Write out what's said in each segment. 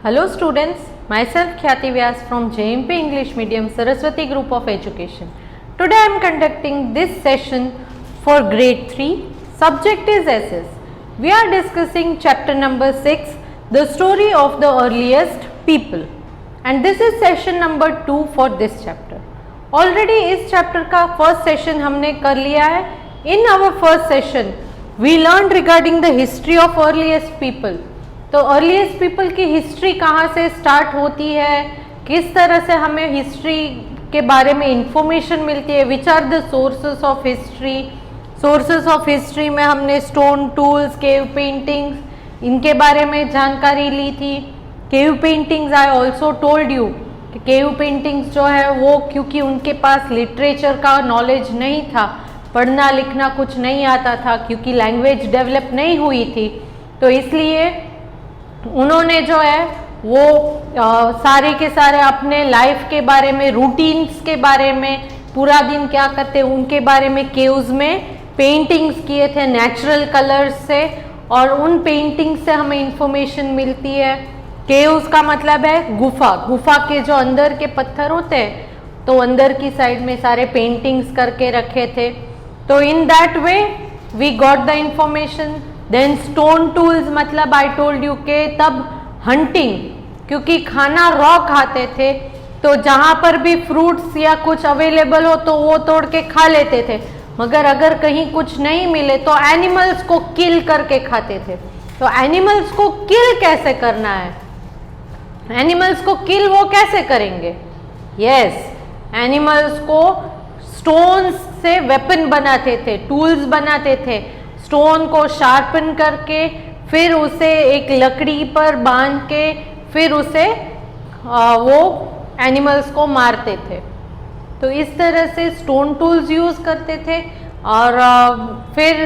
Hello students, myself Khyati Vyas from JMP English Medium Saraswati Group of Education. Today I am conducting this session for grade 3. Subject is SS. We are discussing chapter number 6, the story of the earliest people. And this is session number 2 for this chapter. Already इस chapter का first session हमने कर लिया है. In our first session, we learned regarding the history of earliest people. तो earliest people की history कहाँ से स्टार्ट होती है, किस तरह से हमें हिस्ट्री के बारे में इंफॉर्मेशन मिलती है, which are the sources of history. Sources of history में हमने स्टोन टूल्स, केव पेंटिंग्स, इनके बारे में जानकारी ली थी. Cave paintings I also told you कि केव पेंटिंग्स जो है वो क्योंकि उनके पास लिटरेचर का नॉलेज नहीं था, पढ़ना लिखना कुछ नहीं आता था, क्योंकि लैंग्वेज डेवलप नहीं हुई थी, तो इसलिए उन्होंने जो है वो सारे के सारे अपने लाइफ के बारे में, रूटीन्स के बारे में, पूरा दिन क्या करते हैं उनके बारे में केव्स में पेंटिंग्स किए थे नेचुरल कलर्स से, और उन पेंटिंग्स से हमें इंफॉर्मेशन मिलती है. केव्स का मतलब है गुफा. गुफा के जो अंदर के पत्थर होते हैं तो अंदर की साइड में सारे पेंटिंग्स करके रखे थे. तो in that way we got the information. Then stone tools मतलब आई टोल्ड यू के तब हंटिंग, क्योंकि खाना रॉ खाते थे तो जहाँ पर भी फ्रूट्स या कुछ अवेलेबल हो तो वो तोड़ के खा लेते थे, मगर अगर कहीं कुछ नहीं मिले तो एनिमल्स को किल करके खाते थे. तो एनिमल्स को किल कैसे करना है, एनिमल्स को किल वो कैसे करेंगे? यस, एनिमल्स को स्टोन्स से वेपन बनाते थे, टूल्स बनाते थे. स्टोन को शार्पन करके फिर उसे एक लकड़ी पर बांध के फिर उसे वो एनिमल्स को मारते थे. तो इस तरह से स्टोन टूल्स यूज़ करते थे और फिर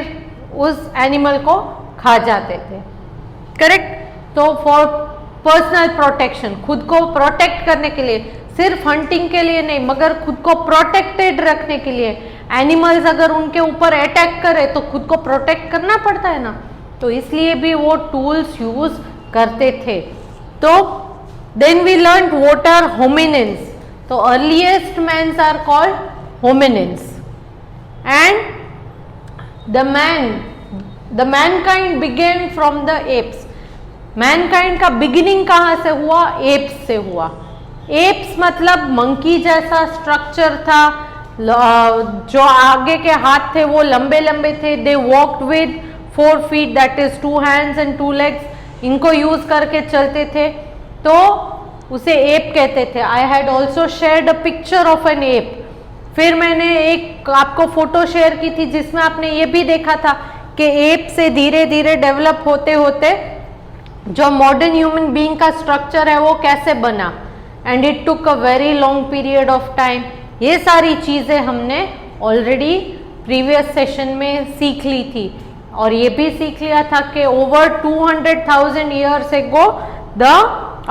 उस एनिमल को खा जाते थे. करेक्ट. तो फॉर पर्सनल प्रोटेक्शन, खुद को प्रोटेक्ट करने के लिए, सिर्फ हंटिंग के लिए नहीं मगर खुद को प्रोटेक्टेड रखने के लिए. एनिमल्स अगर उनके ऊपर अटैक करे तो खुद को प्रोटेक्ट करना पड़ता है ना, तो इसलिए भी वो टूल्स यूज करते थे. तो then we learn what are hominins. तो earliest mans are called hominins and the mankind began from the apes. Mankind का बिगिनिंग कहाँ से हुआ? एप्स से हुआ. एप्स मतलब मंकी जैसा स्ट्रक्चर था, जो आगे के हाथ थे वो लंबे लंबे थे. They walked with 4 feet, that is 2 hands and 2 legs. इनको यूज करके चलते थे तो उसे एप कहते थे. I had also shared a picture of an ape. फिर मैंने एक आपको फोटो शेयर की थी जिसमें आपने ये भी देखा था कि एप से धीरे धीरे डेवलप होते होते जो मॉडर्न ह्यूमन बीइंग का स्ट्रक्चर है वो कैसे बना. And it took a very long period of time. ये सारी चीज़ें हमने ऑलरेडी प्रीवियस सेशन में सीख ली थी, और ये भी सीख लिया था कि over 200,000 years ago the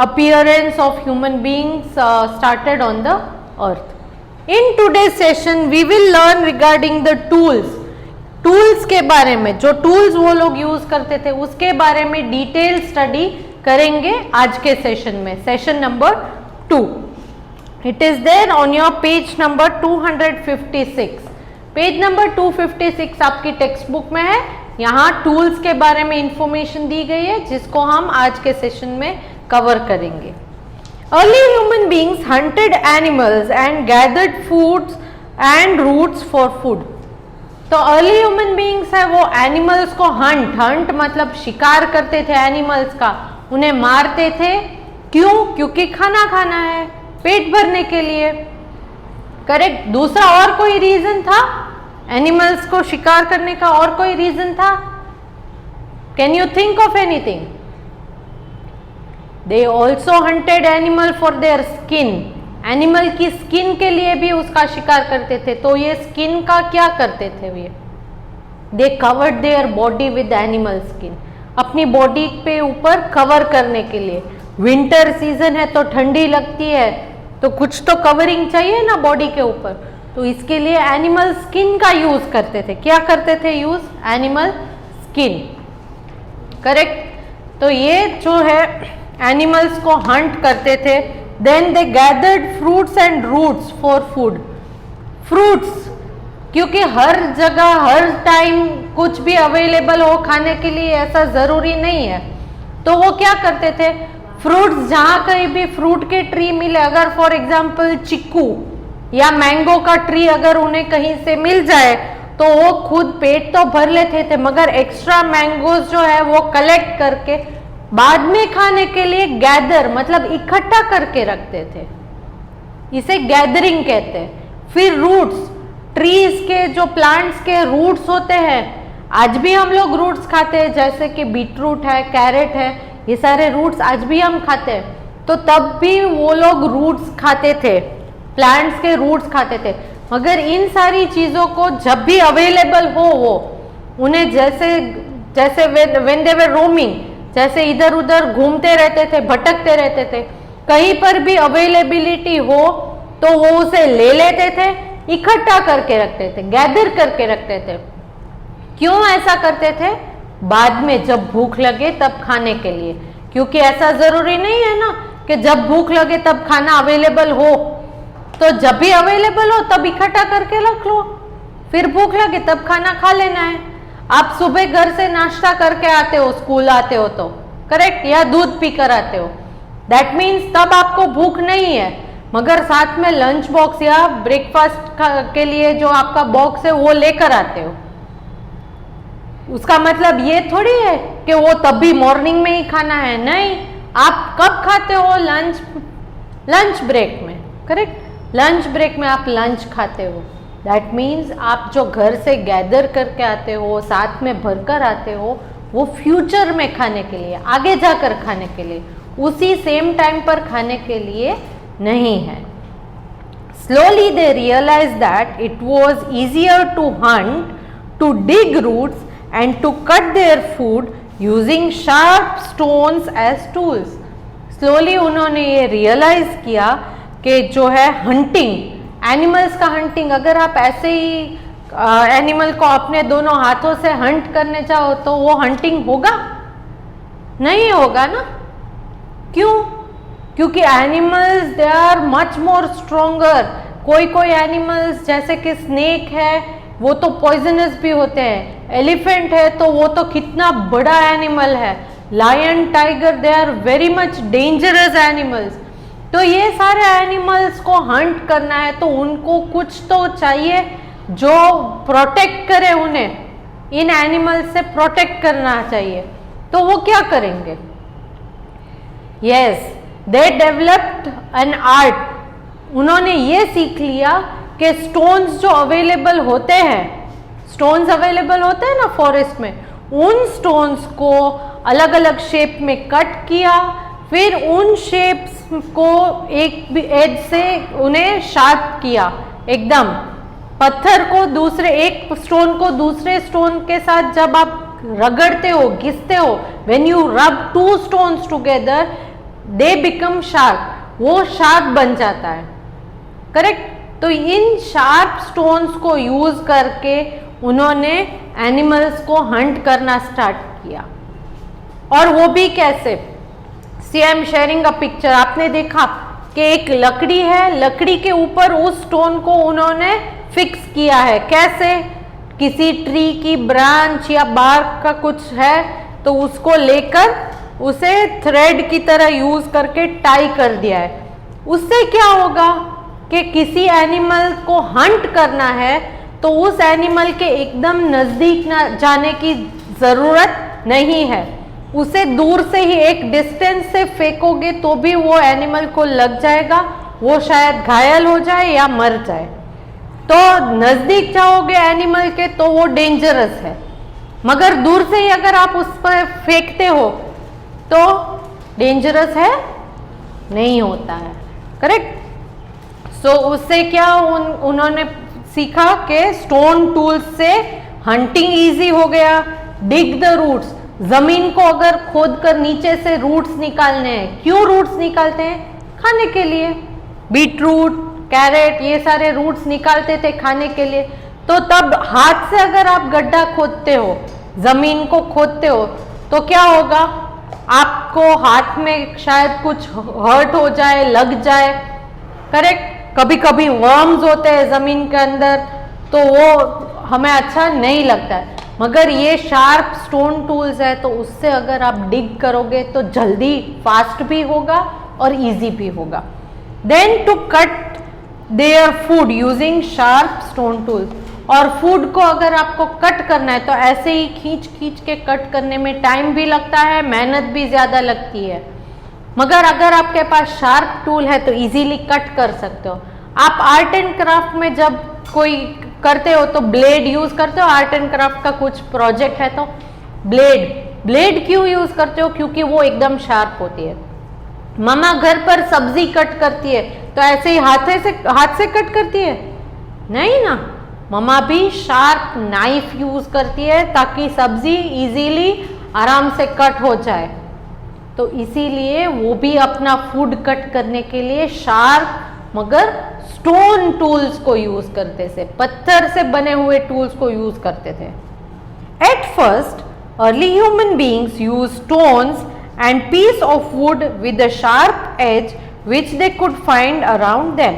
appearance of human beings started on the earth. In today's session we will learn regarding the tools. Tools के बारे में, जो टूल्स वो लोग यूज करते थे उसके बारे में डिटेल स्टडी करेंगे आज के सेशन में, session number 2. It is there on your page number 256. Page number 256 आपकी टेक्स्ट बुक में है. यहाँ टूल्स के बारे में इंफॉर्मेशन दी गई है जिसको हम आज के सेशन में कवर करेंगे. Early human beings hunted animals and gathered foods and roots for food. तो अर्ली ह्यूमन बीइंग्स है वो एनिमल्स को हंट मतलब शिकार करते थे एनिमल्स का, उन्हें मारते थे. क्यों? क्योंकि खाना खाना है, पेट भरने के लिए. करेक्ट. दूसरा और कोई रीजन था एनिमल्स को शिकार करने का? और कोई रीजन था? Can you think of anything? They also hunted animal for their skin. Animal की स्किन के लिए भी उसका शिकार करते थे. तो ये स्किन का क्या करते थे? ये दे covered their body with animal skin. अपनी बॉडी पे ऊपर कवर करने के लिए. विंटर सीजन है तो ठंडी लगती है तो कुछ तो कवरिंग चाहिए ना बॉडी के ऊपर, तो इसके लिए एनिमल स्किन का यूज करते थे. क्या करते थे यूज? Animal skin. करेक्ट. तो ये जो है एनिमल्स को हंट करते थे, then they gathered fruits and roots for food. Fruits, क्योंकि हर जगह हर टाइम कुछ भी अवेलेबल हो खाने के लिए ऐसा जरूरी नहीं है, तो वो क्या करते थे, फ्रूट्स जहां कहीं भी फ्रूट के ट्री मिले, अगर फॉर एग्जाम्पल चिक्कू या मैंगो का ट्री अगर उन्हें कहीं से मिल जाए तो वो खुद पेट तो भर लेते थे, मगर एक्स्ट्रा मैंगोज जो है वो कलेक्ट करके बाद में खाने के लिए गैदर मतलब इकट्ठा करके रखते थे, इसे गैदरिंग कहते हैं। फिर रूट्स, ट्रीज के जो प्लांट्स के रूट्स होते हैं, आज भी हम लोग रूट्स खाते हैं, जैसे कि बीटरूट है, कैरेट है, ये सारे रूट्स आज भी हम खाते हैं। तो तब भी वो लोग रूट्स खाते थे, प्लांट्स के रूट्स खाते थे। मगर इन सारी चीजों को जब भी अवेलेबल हो वो उन्हें जैसे जैसे व्हेन दे वर रोमिंग, जैसे इधर उधर घूमते रहते थे, भटकते रहते थे, कहीं पर भी अवेलेबिलिटी हो तो वो उसे ले लेते थे, इकट्ठा करके रखते थे, गैदर करके रखते थे। क्यों ऐसा करते थे? बाद में जब भूख लगे तब खाने के लिए, क्योंकि ऐसा जरूरी नहीं है ना कि जब भूख लगे तब खाना अवेलेबल हो, तो जब भी अवेलेबल हो तब इकट्ठा करके रख लो, फिर भूख लगे तब खाना खा लेना है। आप सुबह घर से नाश्ता करके आते हो, स्कूल आते हो तो करेक्ट, या दूध पीकर आते हो, दैट मीन्स तब आपको भूख नहीं है, मगर साथ में लंच बॉक्स या ब्रेकफास्ट के लिए जो आपका बॉक्स है वो लेकर आते हो। उसका मतलब ये थोड़ी है कि वो तब भी मॉर्निंग में ही खाना है, नहीं, आप कब खाते हो? लंच ब्रेक में, करेक्ट, लंच ब्रेक में आप लंच खाते हो। दैट मीन्स आप जो घर से गैदर करके आते हो, साथ में भरकर आते हो, वो फ्यूचर में खाने के लिए, आगे जाकर खाने के लिए, उसी सेम टाइम पर खाने के लिए नहीं है। Slowly they realized that it was easier to hunt, to dig roots and to cut their food using sharp stones as tools. Slowly उन्होंने ये realize किया कि जो है हंटिंग, एनिमल्स का हंटिंग, अगर आप ऐसे ही एनिमल को अपने दोनों हाथों से हंट करने चाहो तो वो हंटिंग होगा? नहीं होगा ना। क्यों? क्योंकि animals they are much more stronger. कोई कोई एनिमल्स जैसे कि स्नेक है वो तो पॉइजनस भी होते हैं, एलिफेंट है तो वो तो कितना बड़ा एनिमल है, lion, tiger, they are very much dangerous animals. तो ये सारे एनिमल्स को हंट करना है तो उनको कुछ तो चाहिए जो प्रोटेक्ट करे, उन्हें इन एनिमल्स से प्रोटेक्ट करना चाहिए। तो वो क्या करेंगे? Yes, they developed an art. उन्होंने ये सीख लिया कि स्टोन्स जो अवेलेबल होते हैं, स्टोन्स अवेलेबल होते हैं ना फॉरेस्ट में, उन स्टोन्स को अलग अलग शेप में कट किया, फिर उन शेप्स को एक एज से उन्हें शार्प किया, एकदम पत्थर को दूसरे, एक स्टोन को दूसरे स्टोन के साथ जब आप रगड़ते हो, घिसते हो, when you rub two stones together they become sharp, वो शार्प बन जाता है, करेक्ट। तो इन शार्प स्टोन्स को यूज करके उन्होंने एनिमल्स को हंट करना स्टार्ट किया। और वो भी कैसे? See I am sharing a picture. आपने देखा कि एक लकड़ी है, लकड़ी के ऊपर उस स्टोन को उन्होंने फिक्स किया है। कैसे? किसी ट्री की ब्रांच या बार्क का कुछ है तो उसको लेकर उसे थ्रेड की तरह यूज करके टाई कर दिया है। उससे क्या होगा कि किसी एनिमल को हंट करना है तो उस एनिमल के एकदम नजदीक ना जाने की जरूरत नहीं है, उसे दूर से ही एक डिस्टेंस से फेंकोगे तो भी वो एनिमल को लग जाएगा, वो शायद घायल हो जाए या मर जाए। तो नजदीक जाओगे एनिमल के तो वो डेंजरस है, मगर दूर से ही अगर आप उस पर फेंकते हो तो डेंजरस है नहीं होता है, करेक्ट। सो उससे क्या उन्होंने सीखा कि स्टोन टूल्स से हंटिंग इजी हो गया। डिग द रूट्स, जमीन को अगर खोद कर नीचे से रूट्स निकालने हैं। क्यों रूट्स निकालते हैं? खाने के लिए। बीटरूट, कैरेट, ये सारे रूट्स निकालते थे खाने के लिए। तो तब हाथ से अगर आप गड्ढा खोदते हो, जमीन को खोदते हो तो क्या होगा? आपको हाथ में शायद कुछ हर्ट हो जाए, लग जाए, करेक्ट। कभी कभी वर्म्स होते हैं जमीन के अंदर, तो वो हमें अच्छा नहीं लगता है, मगर ये शार्प स्टोन टूल्स है तो उससे अगर आप डिग करोगे तो जल्दी फास्ट भी होगा और इजी भी होगा। Then to cut their food using sharp stone tools, और फूड को अगर आपको कट करना है तो ऐसे ही खींच खींच के कट करने में टाइम भी लगता है, मेहनत भी ज़्यादा लगती है, मगर अगर आपके पास शार्प टूल है तो इजीली कट कर सकते हो। आप आर्ट एंड क्राफ्ट में जब कोई करते हो तो ब्लेड यूज करते हो, आर्ट एंड क्राफ्ट का कुछ प्रोजेक्ट है तो ब्लेड क्यों यूज करते हो? क्योंकि वो एकदम शार्प होती है। मम्मा घर पर सब्जी कट करती है तो ऐसे ही हाथ से कट करती है? नहीं ना, मम्मा भी शार्प नाइफ यूज करती है ताकि सब्जी इजीली आराम से कट हो जाए। तो इसीलिए वो भी अपना फूड कट करने के लिए शार्प मगर स्टोन टूल्स को यूज करते थे, पत्थर से बने हुए टूल्स को यूज करते थे। At first early human beings use stones and piece of wood with a sharp edge which they could find around them.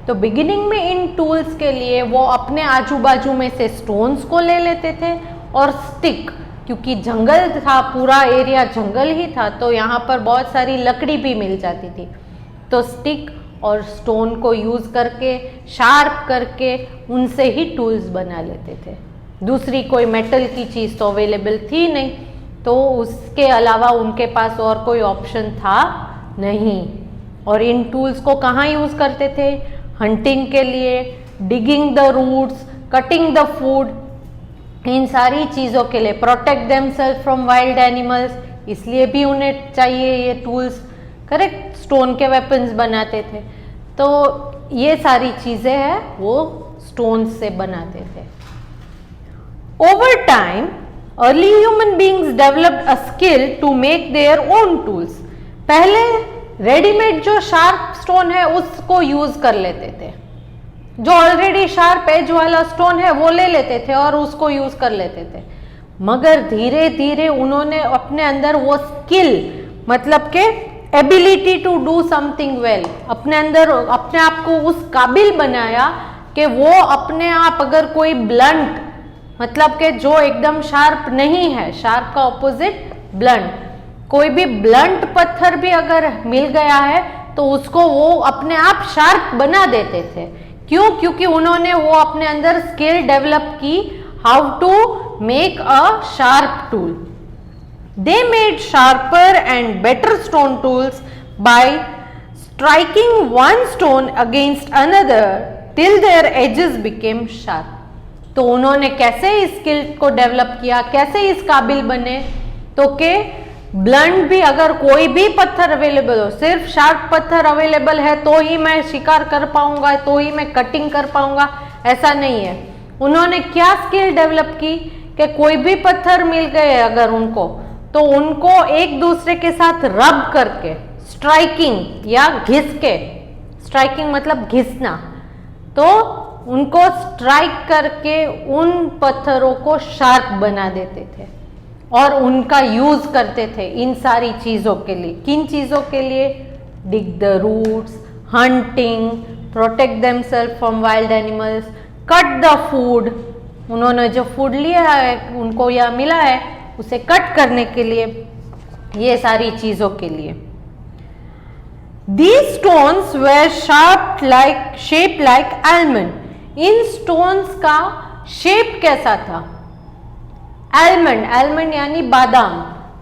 तो बिगिनिंग में इन टूल्स के लिए वो अपने आजू बाजू में से स्टोन्स को ले लेते थे और स्टिक, क्योंकि जंगल था, पूरा एरिया जंगल ही था, तो यहाँ पर बहुत सारी लकड़ी भी मिल जाती थी, तो स्टिक और स्टोन को यूज करके शार्प करके उनसे ही टूल्स बना लेते थे। दूसरी कोई मेटल की चीज़ तो अवेलेबल थी नहीं, तो उसके अलावा उनके पास और कोई ऑप्शन था नहीं। और इन टूल्स को कहाँ यूज करते थे? हंटिंग के लिए, digging the roots, cutting the food, इन सारी चीज़ों के लिए, protect themselves from wild animals, इसलिए भी उन्हें चाहिए ये टूल्स, करेक्ट। स्टोन के वेपन्स बनाते थे, तो ये सारी चीज़ें हैं वो स्टोन से बनाते थे। Over time early human beings developed a skill to make their own tools. पहले रेडीमेड जो शार्प स्टोन है उसको यूज कर लेते थे, जो ऑलरेडी शार्प एज वाला स्टोन है वो ले लेते थे और उसको यूज कर लेते थे, मगर धीरे धीरे उन्होंने अपने अंदर वो स्किल, मतलब के ability to do something well, अपने अंदर अपने आप को उस काबिल बनाया कि वो अपने आप अगर कोई ब्लंट, मतलब कि जो एकदम शार्प नहीं है, शार्प का ऑपोजिट ब्लंट, कोई भी ब्लंट पत्थर भी अगर मिल गया है तो उसको वो अपने आप शार्प बना देते थे। क्यों? क्योंकि उन्होंने वो अपने अंदर स्किल डेवलप की, how to make a sharp tool. They made sharper and better stone tools by striking one stone against another till their edges became sharp. तो उन्होंने कैसे इस स्किल को डेवलप किया, कैसे इस काबिल बने, तो के ब्लंट भी, अगर कोई भी पत्थर अवेलेबल हो, सिर्फ शार्प पत्थर अवेलेबल है तो ही मैं शिकार कर पाऊंगा, तो ही मैं कटिंग कर पाऊंगा, ऐसा नहीं है। उन्होंने क्या स्किल डेवलप की कि कोई भी पत्थर मिल गए अगर उनको, तो उनको एक दूसरे के साथ रब करके, स्ट्राइकिंग या घिस के, स्ट्राइकिंग मतलब घिसना, तो उनको स्ट्राइक करके उन पत्थरों को शार्प बना देते थे और उनका यूज करते थे इन सारी चीजों के लिए। किन चीजों के लिए? Dig the roots, hunting, protect themselves from wild animals, cut the food, उन्होंने जो फूड लिया है उनको या मिला है उसे कट करने के लिए, ये सारी चीजों के लिए। These stones were shaped like almond. In stones का शेप कैसा था? almond यानी बादाम,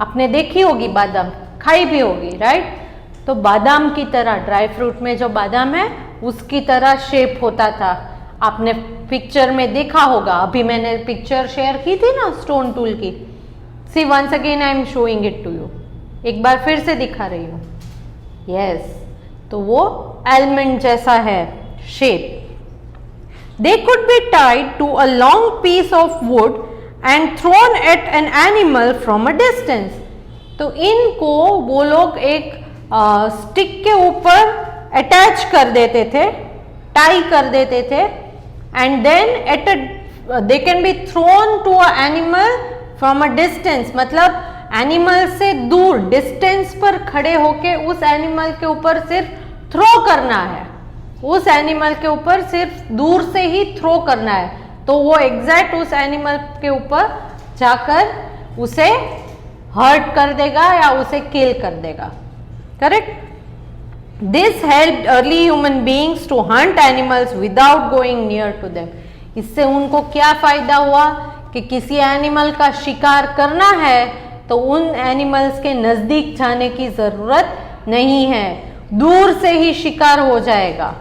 आपने देखी होगी, बादाम खाई भी होगी, राइट? तो बादाम की तरह, ड्राई फ्रूट में जो बादाम है उसकी तरह शेप होता था। आपने पिक्चर में देखा होगा, अभी मैंने पिक्चर शेयर की थी ना स्टोन टूल की। See once again I am showing it to you. एक बार फिर से दिखा रही हूँ। Yes, तो वो almond जैसा है shape. They could be tied to a long piece of wood and thrown at an animal from a distance. तो इनको वो लोग एक स्टिक के ऊपर अटैच कर देते थे, टाई कर देते थे, and then they can be thrown to an animal from a distance, मतलब एनिमल से दूर डिस्टेंस पर खड़े होके उस एनिमल के ऊपर सिर्फ थ्रो करना है, उस एनिमल के ऊपर सिर्फ दूर से ही थ्रो करना है, तो वो एग्जैक्ट उस एनिमल के ऊपर जाकर उसे हर्ट कर देगा या उसे किल कर देगा। Correct? This helped early human beings to hunt animals without going near to them. इससे उनको क्या फायदा हुआ कि किसी एनिमल का शिकार करना है तो उन एनिमल्स के नजदीक जाने की जरूरत नहीं है, दूर से ही शिकार हो जाएगा।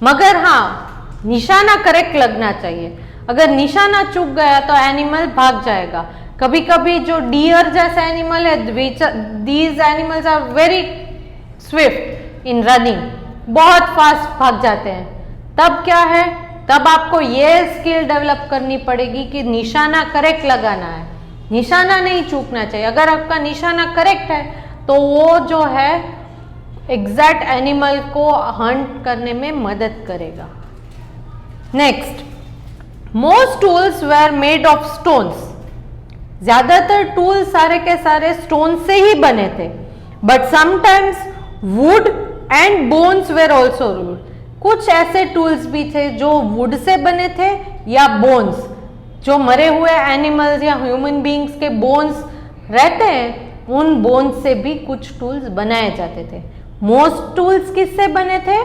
मगर हाँ, निशाना करेक्ट लगना चाहिए। अगर निशाना चूक गया तो एनिमल भाग जाएगा। कभी कभी जो डियर जैसा एनिमल है, these animals are very swift in running, बहुत फास्ट भाग जाते हैं। तब क्या है, तब आपको ये स्किल डेवलप करनी पड़ेगी कि निशाना करेक्ट लगाना है, निशाना नहीं चूकना चाहिए। अगर आपका निशाना करेक्ट है तो वो जो है एग्जैक्ट एनिमल को हंट करने में मदद करेगा। Next, most tools were made of stones. ज्यादातर टूल सारे के सारे स्टोन से ही बने थे, but sometimes would and bones were also used. कुछ ऐसे टूल्स भी थे जो वुड से बने थे या बोन्स, जो मरे हुए एनिमल्स या ह्यूमन बीइंग्स के बोन्स रहते हैं, उन बोन्स से भी कुछ टूल्स बनाए जाते थे। मोस्ट टूल्स किससे बने थे?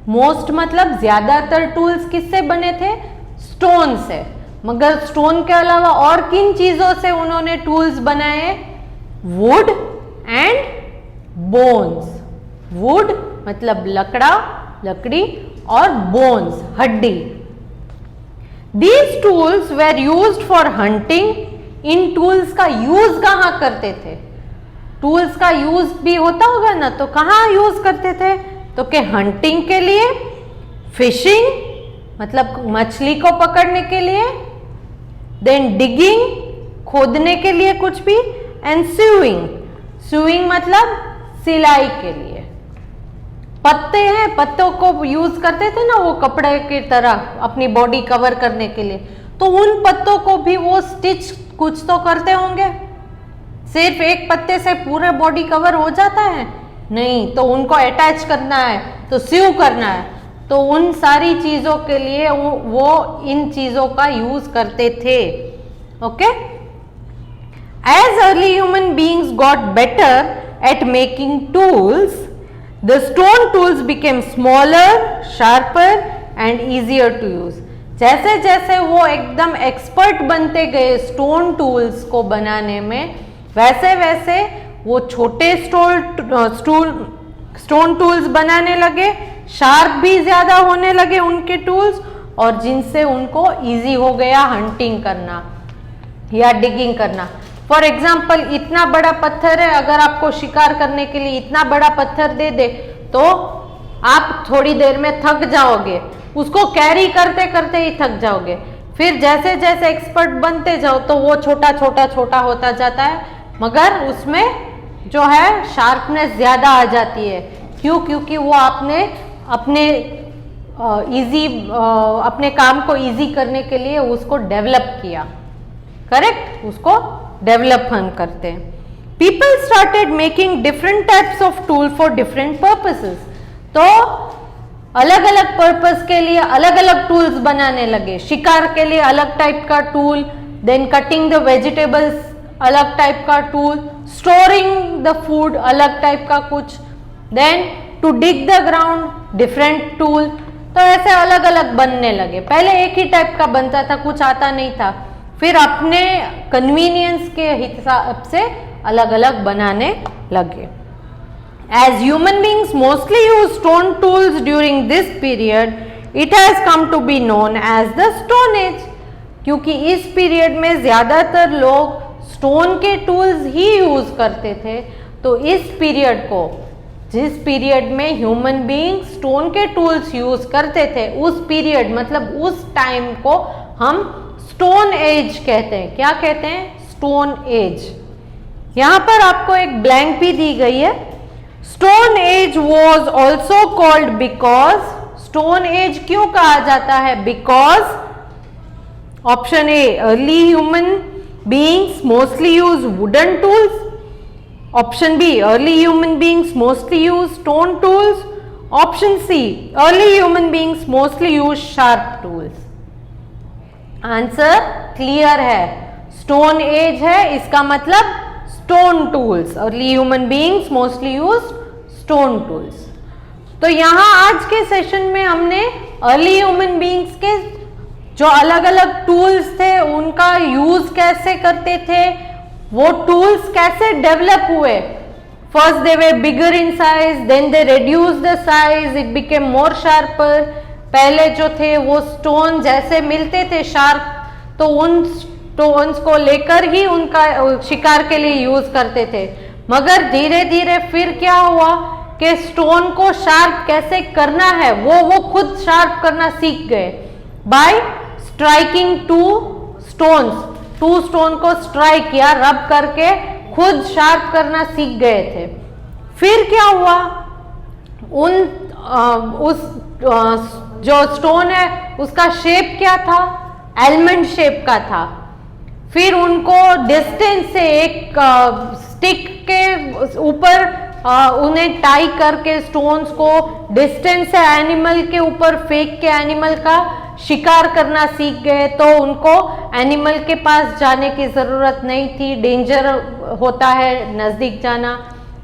मोस्ट मतलब ज्यादातर टूल्स किससे बने थे? स्टोन से। मगर स्टोन के अलावा और किन चीजों से उन्होंने टूल्स बनाए? Would and bones. वुड मतलब लकड़ा, लकड़ी, और बोन्स हड्डी। These tools where used for hunting. In tools का यूज कहाँ करते थे? टूल्स का यूज भी होता होगा ना, तो कहाँ यूज करते थे? तो के हंटिंग के लिए, फिशिंग मतलब मछली को पकड़ने के लिए, देन डिगिंग खोदने के लिए कुछ भी, एंड स्यूइंग। स्यूइंग मतलब सिलाई के लिए। पत्ते हैं, पत्तों को यूज करते थे ना वो कपड़े की तरह अपनी बॉडी कवर करने के लिए, तो उन पत्तों को भी वो स्टिच कुछ तो करते होंगे। सिर्फ एक पत्ते से पूरा बॉडी कवर हो जाता है? नहीं, तो उनको अटैच करना है तो स्यू करना है, तो उन सारी चीजों के लिए वो इन चीजों का यूज करते थे। Okay? As early human beings got better at making tools, the stone tools became smaller, sharper and easier to use. जैसे जैसे वो एकदम एक्सपर्ट बनते गए स्टोन टूल्स को बनाने में, वैसे वैसे वो छोटे स्टोन टूल्स बनाने लगे, शार्प भी ज्यादा होने लगे उनके टूल्स, और जिनसे उनको इजी हो गया हंटिंग करना या डिगिंग करना। फॉर एग्जाम्पल, इतना बड़ा पत्थर है, अगर आपको शिकार करने के लिए इतना बड़ा पत्थर दे दे तो आप थोड़ी देर में थक जाओगे, उसको कैरी करते करते ही थक जाओगे। फिर जैसे जैसे एक्सपर्ट बनते जाओ तो वो छोटा छोटा छोटा होता जाता है, मगर उसमें जो है शार्पनेस ज्यादा आ जाती है। क्यों? क्योंकि वो आपने अपने काम को इजी करने के लिए उसको डेवलप किया। करेक्ट? उसको डेवलप हम करते हैं। People started making different types of tool for different purposes. तो अलग अलग पर्पस के लिए अलग अलग टूल्स बनाने लगे। शिकार के लिए अलग टाइप का tool, then cutting the vegetables अलग टाइप का टूल, स्टोरिंग द फूड अलग टाइप का कुछ, then to dig the ground different tool. तो ऐसे अलग अलग बनने लगे। पहले एक ही टाइप का बनता था, कुछ आता नहीं था, फिर अपने कन्वीनियंस के हिसाब से अलग अलग बनाने लगे। As human beings mostly use stone tools during this period, it has come to be known as the Stone Age. क्योंकि इस पीरियड में ज्यादातर लोग स्टोन के टूल्स ही यूज करते थे, तो इस पीरियड को, जिस पीरियड में ह्यूमन बीइंग स्टोन के टूल्स यूज करते थे, उस पीरियड मतलब उस टाइम को हम स्टोन एज कहते हैं। क्या कहते हैं? Stone age. यहां पर आपको एक ब्लैंक भी दी गई है। Stone age was also called because, stone age क्यों कहा जाता है? Because option A, early human beings mostly use wooden tools. Option B, early human beings mostly use stone tools. Option C, early human beings mostly use sharp tools. Answer clear है, stone age है, इसका मतलब stone tools. Early human beings mostly use stone tools. तो यहाँ आज के session में हमने अर्ली ह्यूमन बीइंग्स के जो अलग अलग टूल्स थे उनका यूज कैसे करते थे, वो टूल्स कैसे डेवलप हुए. First they were bigger in size, then they reduce the size, it became more sharper. पहले जो थे वो स्टोन जैसे मिलते थे शार्प, तो उन स्टोन्स को लेकर ही उनका शिकार के लिए यूज करते थे. मगर धीरे धीरे फिर क्या हुआ कि स्टोन को शार्प कैसे करना है वो खुद शार्प करना सीख गए by striking two stones. Two stone को स्ट्राइक या रब करके खुद शार्प करना सीख गए थे. फिर क्या हुआ, जो स्टोन है उसका शेप क्या था, एलमंड शेप का था. फिर उनको डिस्टेंस से एक स्टिक के ऊपर उन्हें टाई करके स्टोन्स को डिस्टेंस से एनिमल के ऊपर फेंक के एनिमल का शिकार करना सीख गए. तो उनको एनिमल के पास जाने की जरूरत नहीं थी, डेंजर होता है नजदीक जाना,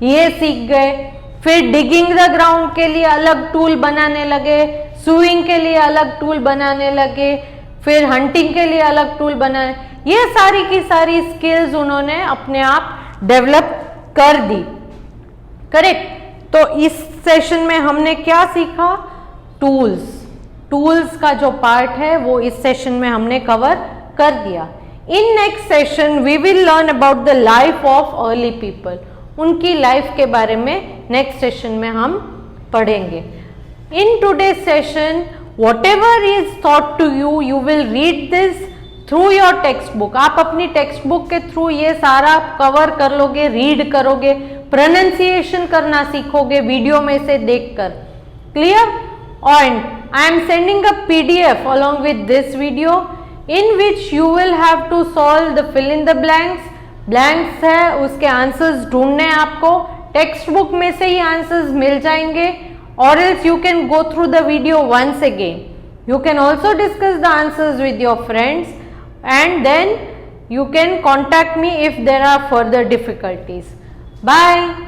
ये सीख गए. फिर डिगिंग द ग्राउंड के लिए अलग टूल बनाने लगे, सुइंग के लिए अलग टूल बनाने लगे, फिर हंटिंग के लिए अलग टूल बनाने. ये सारी की सारी स्किल्स उन्होंने अपने आप डेवलप कर दी. करेक्ट. तो इस सेशन में हमने क्या सीखा, टूल्स का जो पार्ट है वो इस सेशन में हमने कवर कर दिया. In next session we will learn about the life of early people. उनकी लाइफ के बारे में नेक्स्ट सेशन में हम पढ़ेंगे. In today's session whatever is taught to you, you will read this through your textbook. आप अपनी टेक्स्ट बुक के थ्रू ये सारा कवर कर लोगे, रीड करोगे, प्रोनाउंसिएशन करना सीखोगे वीडियो में से देखकर. Clear. And I am sending a PDF along with this video in which you will have to solve the fill in the blanks. Blanks है उसके आंसर्स ढूंढने हैं आपको, टेक्स्ट बुक में से ही आंसर्स मिल जाएंगे, or else you can go through the video once again. You can also discuss the answers with your friends and then you can contact me if there are further difficulties. Bye.